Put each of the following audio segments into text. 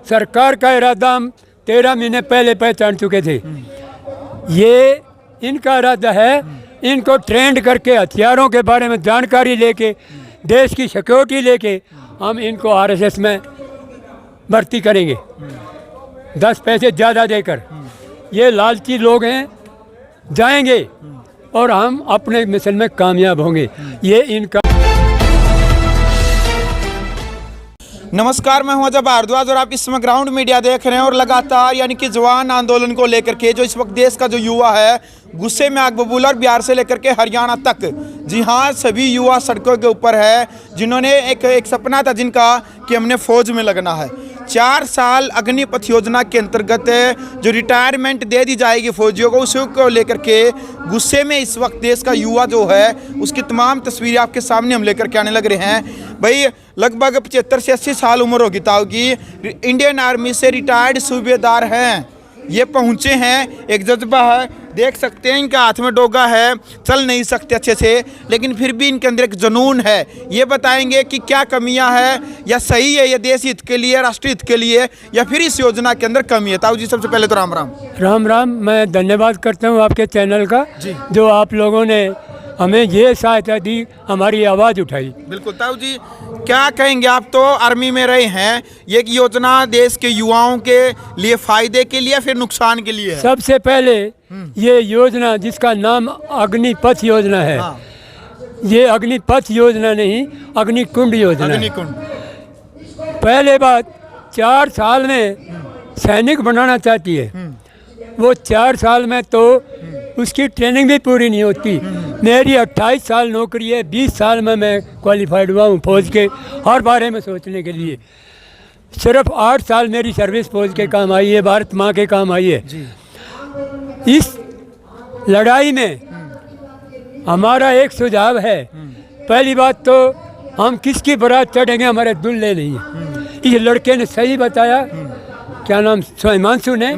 सरकार का इरादा हम 13 महीने पहले पहचान चुके थे। ये इनका इरादा है, इनको ट्रेंड करके हथियारों के बारे में जानकारी लेके, देश की सिक्योरिटी लेके हम इनको आरएसएस में भर्ती करेंगे 10 पैसे ज़्यादा देकर। ये लालची लोग हैं, जाएंगे और हम अपने मिशन में कामयाब होंगे। ये इनका। नमस्कार, मैं हूं अजय भारद्वाज और आप इस समय ग्राउंड मीडिया देख रहे हैं। और लगातार यानी कि जवान आंदोलन को लेकर के जो इस वक्त देश का जो युवा है गुस्से में आग बबूला, और बिहार से लेकर के हरियाणा तक, जी हां, सभी युवा सड़कों के ऊपर है, जिन्होंने एक सपना था जिनका कि हमने फौज में लगना है। 4 साल अग्निपथ योजना के अंतर्गत जो रिटायरमेंट दे दी जाएगी फौजियों को, उसी को लेकर के गुस्से में इस वक्त देश का युवा जो है उसकी तमाम तस्वीरें आपके सामने हम लेकर के आने लग रहे हैं। भाई लगभग 75 से 80 साल उम्र होगी ताऊ की, इंडियन आर्मी से रिटायर्ड सूबेदार हैं, ये पहुंचे हैं। एक जज्बा है, देख सकते हैं इनका हाथ में डोगा है, चल नहीं सकते अच्छे से, लेकिन फिर भी इनके अंदर एक जुनून है। ये बताएंगे कि क्या कमियां हैं, या सही है ये देश हित के लिए, राष्ट्रीय हित के लिए, या फिर इस योजना के अंदर कमी है। ताऊ जी सबसे पहले तो राम राम। राम राम। मैं धन्यवाद करता हूँ आपके चैनल का, जो आप लोगों ने हमें ये सहायता दी, हमारी आवाज़ उठाई। बिल्कुल ताऊ जी, क्या कहेंगे? आप तो आर्मी में रहे हैं, ये योजना देश के युवाओं के लिए फायदे के लिए फिर नुकसान के लिए है? सबसे पहले ये योजना जिसका नाम अग्निपथ योजना है, ये अग्निपथ योजना नहीं, अग्निकुंड योजना है। अग्निकुंड। पहले बात, 4 साल में सैनिक बनाना चाहती है, वो 4 साल में तो उसकी ट्रेनिंग भी पूरी नहीं होती। मेरी 28 साल नौकरी है, 20 साल में मैं क्वालिफाइड हुआ हूँ फौज के हर बारे में सोचने के लिए। सिर्फ 8 साल मेरी सर्विस फौज के काम आई है, भारत माँ के काम आई है। इस लड़ाई में हमारा एक सुझाव है, पहली बात तो हम किसकी बारात चढ़ेंगे, हमारे दूल्हे नहीं है। इस लड़के ने सही बताया, क्या नाम, हिमांशु ने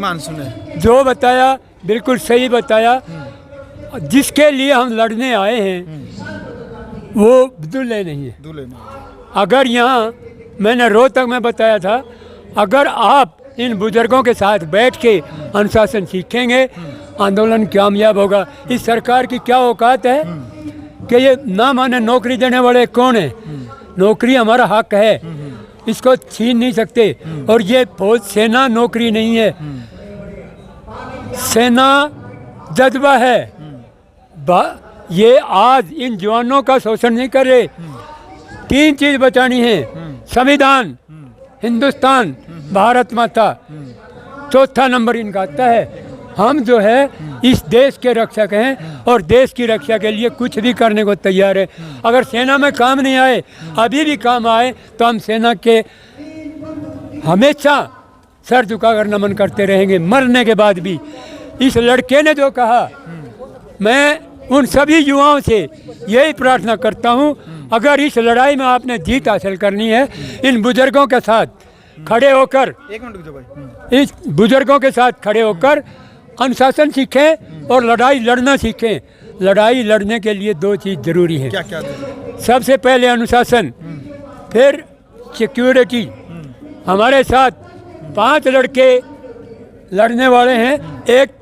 जो बताया बिल्कुल सही बताया। जिसके लिए हम लड़ने आए हैं वो दूल्हे नहीं है। अगर यहाँ मैंने रोहतक में बताया था, अगर आप इन बुजुर्गों के साथ बैठ के अनुशासन सीखेंगे, आंदोलन कामयाब होगा। इस सरकार की क्या औकात है कि ये ना माने नौकरी देने वाले कौन है? नौकरी हमारा हक है, इसको छीन नहीं सकते। और ये फौज सेना नौकरी नहीं है, सेना जज्बा है। ये आज इन जवानों का शोषण नहीं कर रहे। 3 चीज़ बचानी है, संविधान, हिंदुस्तान, भारत माता, चौथा नंबर इनका आता है। हम जो है इस देश के रक्षक हैं और देश की रक्षा के लिए कुछ भी करने को तैयार है। अगर सेना में काम नहीं आए, अभी भी काम आए, तो हम सेना के हमेशा सर झुकाकर नमन करते रहेंगे, मरने के बाद भी। इस लड़के ने जो कहा, मैं उन सभी युवाओं से यही प्रार्थना करता हूं, अगर इस लड़ाई में आपने जीत हासिल करनी है, इन बुजुर्गों के साथ खड़े होकर, इस बुजुर्गों के साथ खड़े होकर अनुशासन सीखें और लड़ाई लड़ना सीखें। लड़ाई लड़ने के लिए 2 चीज़ ज़रूरी है। क्या? सबसे पहले अनुशासन, फिर सिक्योरिटी। हमारे साथ 5 लड़के लड़ने वाले हैं, एक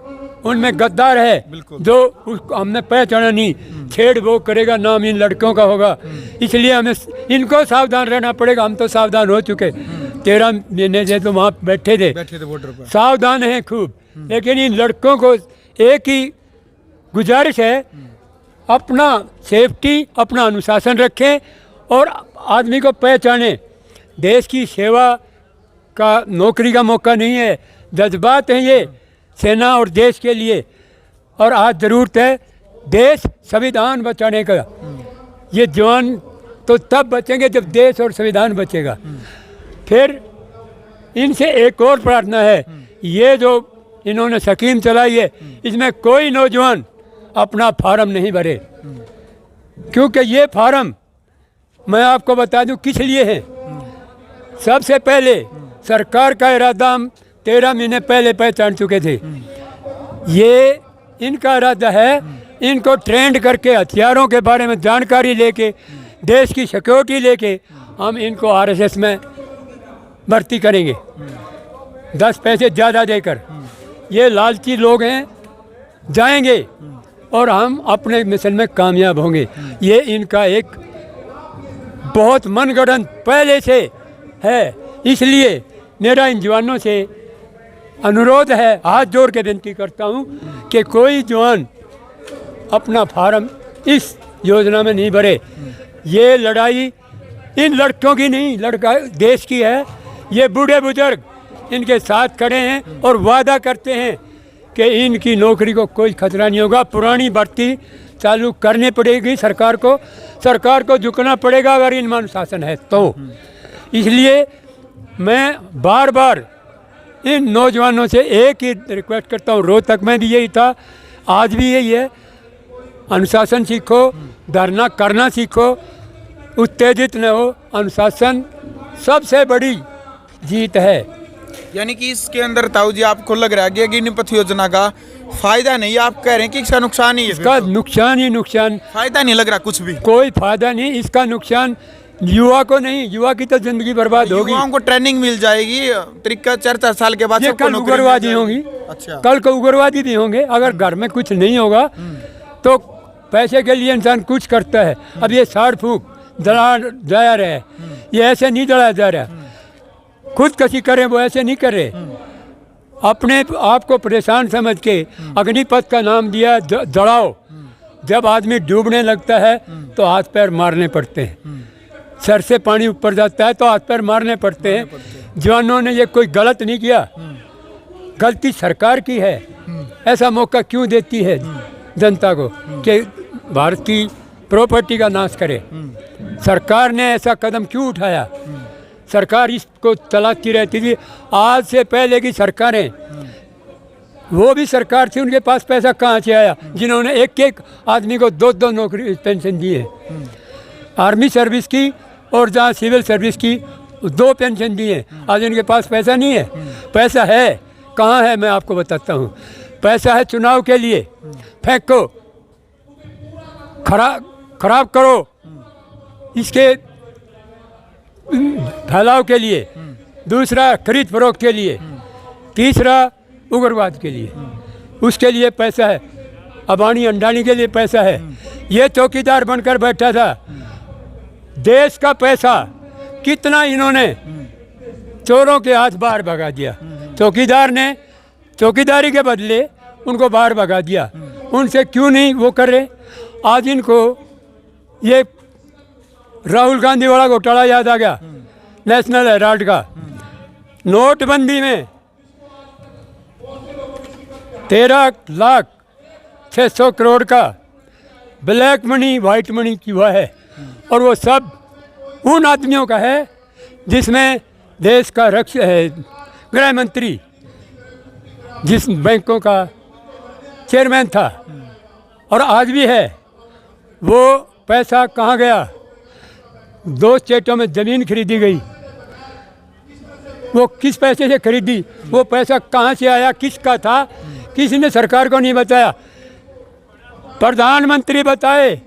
उनमें गद्दार है जो उसको हमने पहचाना नहीं, छेड़ वो करेगा, नाम इन लड़कों का होगा। इसलिए हमें इनको सावधान रहना पड़ेगा। हम तो सावधान हो चुके, 13 महीने से तो वहाँ बैठे थे बॉर्डर पर, सावधान हैं खूब। लेकिन इन लड़कों को एक ही गुजारिश है, अपना सेफ्टी, अपना अनुशासन रखें और आदमी को पहचाने। देश की सेवा का नौकरी का मौका नहीं है, जज्बात हैं ये सेना और देश के लिए। और आज ज़रूरत है देश संविधान बचाने का। ये जवान तो तब बचेंगे जब देश और संविधान बचेगा। फिर इनसे एक और प्रार्थना है, ये जो इन्होंने स्कीम चलाई है, इसमें कोई नौजवान अपना फार्म नहीं भरे, क्योंकि ये फार्म मैं आपको बता दूं किस लिए है। सबसे पहले सरकार का इरादा हम 13 महीने पहले पहचान चुके थे। ये इनका इरादा है, इनको ट्रेंड करके हथियारों के बारे में जानकारी लेके, देश की सिक्योरिटी लेके हम इनको आरएसएस में भर्ती करेंगे 10 पैसे ज़्यादा देकर। ये लालची लोग हैं, जाएंगे और हम अपने मिशन में कामयाब होंगे। ये इनका एक बहुत मनगढ़ंत पहले से है। इसलिए मेरा इन जवानों से अनुरोध है, हाथ जोड़ के विनती करता हूँ कि कोई जवान अपना फार्म इस योजना में नहीं भरे। ये लड़ाई इन लड़कों की नहीं, लड़का देश की है। ये बूढ़े बुजुर्ग इनके साथ खड़े हैं और वादा करते हैं कि इनकी नौकरी को कोई खतरा नहीं होगा। पुरानी भर्ती चालू करनी पड़ेगी सरकार को झुकना पड़ेगा अगर इनमें अनुशासन है तो। इसलिए मैं बार बार इन नौजवानों से एक ही रिक्वेस्ट करता हूँ, रोहतक में भी यही था, आज भी यही है, अनुशासन सीखो, धरना करना सीखो, उत्तेजित न हो। अनुशासन सबसे बड़ी जीत है। यानी कि इसके अंदर ताऊ जी आपको लग रहा है कि अग्निपथ योजना का फायदा नहीं है, आप कह रहे हैं कि इसका नुकसान ही है? इसका नुकसान ही नुकसान, फायदा नहीं लग रहा कुछ भी, कोई फायदा नहीं। इसका नुकसान युवा को नहीं, युवा की तो जिंदगी बर्बाद होगी। युवाओं को ट्रेनिंग मिल जाएगी 4 साल के बाद। ये कल उग्रवादी होंगी, अच्छा, कल को उग्रवादी भी होंगे। अगर घर में कुछ नहीं होगा तो पैसे के लिए इंसान कुछ करता है। अब ये साड़ फूक दड़ा जा रहा है, ये ऐसे नहीं दड़ा जा रहा, खुदकशी करें वो ऐसे नहीं करे। अपने आप को परेशान समझ के अग्निपथ का नाम दिया, दड़ाओ। जब आदमी डूबने लगता है तो हाथ पैर मारने पड़ते हैं, सर से पानी ऊपर जाता है तो हाथ पैर मारने पड़ते हैं। जवानों ने ये कोई गलत नहीं किया, गलती सरकार की है। ऐसा मौका क्यों देती है जनता को कि भारत की प्रॉपर्टी का नाश करे? सरकार ने ऐसा कदम क्यों उठाया? सरकार इसको तलाशती रहती थी। आज से पहले की सरकारें, वो भी सरकार थी, उनके पास पैसा कहाँ से आया जिन्होंने एक एक आदमी को 2-2 नौकरी पेंशन दी है। आर्मी सर्विस की और जहाँ सिविल सर्विस की 2 पेंशन दी है। आज उनके पास पैसा नहीं है। पैसा है, कहाँ है मैं आपको बताता हूँ। पैसा है चुनाव के लिए, फेंको, खराब करो, इसके फैलाव के लिए, दूसरा खरीद फरोख्त के लिए, तीसरा उग्रवाद के लिए, उसके लिए पैसा है। अबानी अंडानी के लिए पैसा है। ये चौकीदार बनकर बैठा था। देश का पैसा कितना इन्होंने चोरों के हाथ बाहर भगा दिया। चौकीदार ने चौकीदारी के बदले उनको बाहर भगा दिया। उनसे क्यों नहीं वो कर रहे? आज इनको ये राहुल गांधी वाला घोटाला याद आ गया, नेशनल हेराल्ड का। नोटबंदी में 13,06,000 करोड़ का ब्लैक मनी वाइट मनी की हुआ है, और वो सब उन आदमियों का है जिसमें देश का गृह मंत्री, जिस बैंकों का चेयरमैन था और आज भी है। वो पैसा कहाँ गया? 2 स्टेटों में ज़मीन खरीदी गई। वो किस पैसे से खरीदी? वो पैसा कहाँ से आया, किसका था? किसी ने सरकार को नहीं बताया। प्रधानमंत्री बताए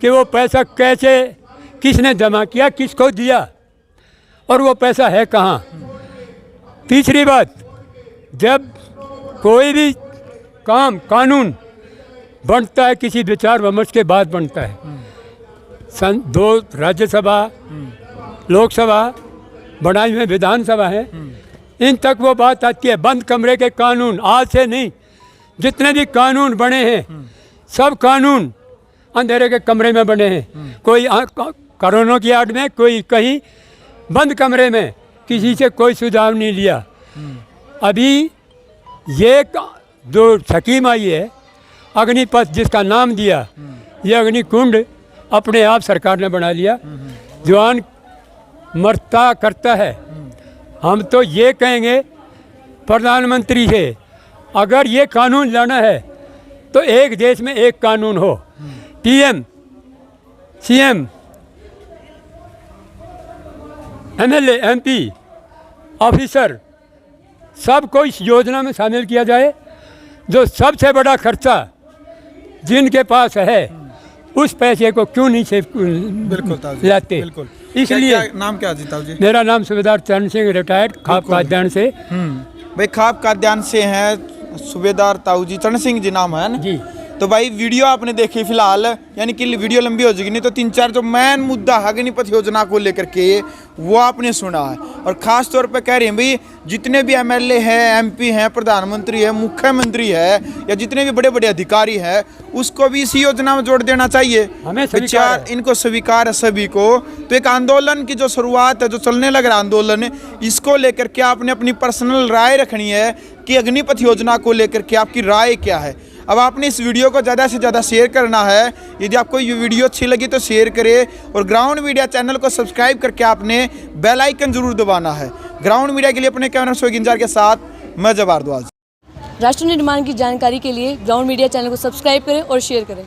कि वो पैसा कैसे, किसने जमा किया, किसको दिया, और वो पैसा है कहाँ। तीसरी बात, जब कोई भी कानून बनता है किसी विचार विमर्श के बाद बनता है। 2 राज्यसभा, लोकसभा, बनाई हुई विधानसभा है, इन तक वो बात आती है। बंद कमरे के कानून, आज से नहीं, जितने भी कानून बने हैं सब कानून अंधेरे के कमरे में बने हैं। कोई कोरोना की आड़ में, कोई कहीं बंद कमरे में, किसी से कोई सुझाव नहीं लिया। अभी ये जो स्कीम आई है अग्निपथ, जिसका नाम दिया, ये अग्निकुंड अपने आप सरकार ने बना लिया। जवान मरता करता है। हम तो ये कहेंगे प्रधानमंत्री से, अगर ये कानून लाना है तो एक देश में एक कानून हो। PM, CM, MLA, MP, officer, सबको इस योजना में शामिल किया जाए। जो सबसे बड़ा खर्चा जिनके पास है, उस पैसे को क्यों नहीं से लाते? बिल्कुल। इसलिए नाम क्या जी ताऊ जी? मेरा नाम सूबेदार चरण सिंह, रिटायर्ड खाप खाद्यान्न से। भाई खाप खाद्यान्न से हैं सूबेदार ताऊ जी, चरण सिंह जी नाम है ना जी। तो भाई वीडियो आपने देखी फिलहाल, यानी कि वीडियो लंबी हो जाएगी, नहीं तो 3-4 जो मेन मुद्दा है अग्निपथ योजना को लेकर के वो आपने सुना है। और ख़ास तौर पे कह रहे हैं भाई जितने भी एमएलए हैं, एमपी हैं, प्रधानमंत्री है, मुख्यमंत्री है या जितने भी बड़े बड़े अधिकारी हैं उसको भी इसी योजना में जोड़ देना चाहिए। हमें स्वीकार विचार है। इनको स्वीकार है सभी को। तो एक आंदोलन की जो शुरुआत है, जो चलने लग रहा आंदोलन, इसको लेकर के आपने अपनी पर्सनल राय रखनी है कि अग्निपथ योजना को लेकर के आपकी राय क्या है। अब आपने इस वीडियो को ज़्यादा से ज़्यादा शेयर करना है। यदि आपको ये वीडियो अच्छी लगी तो शेयर करें और ग्राउंड मीडिया चैनल को सब्सक्राइब करके आपने बेल आइकन जरूर दबाना है। ग्राउंड मीडिया के लिए अपने कैमरा सोगिंजार के साथ मैं जब भारद्वाज। राष्ट्र निर्माण की जानकारी के लिए ग्राउंड मीडिया चैनल को सब्सक्राइब करें और शेयर करें।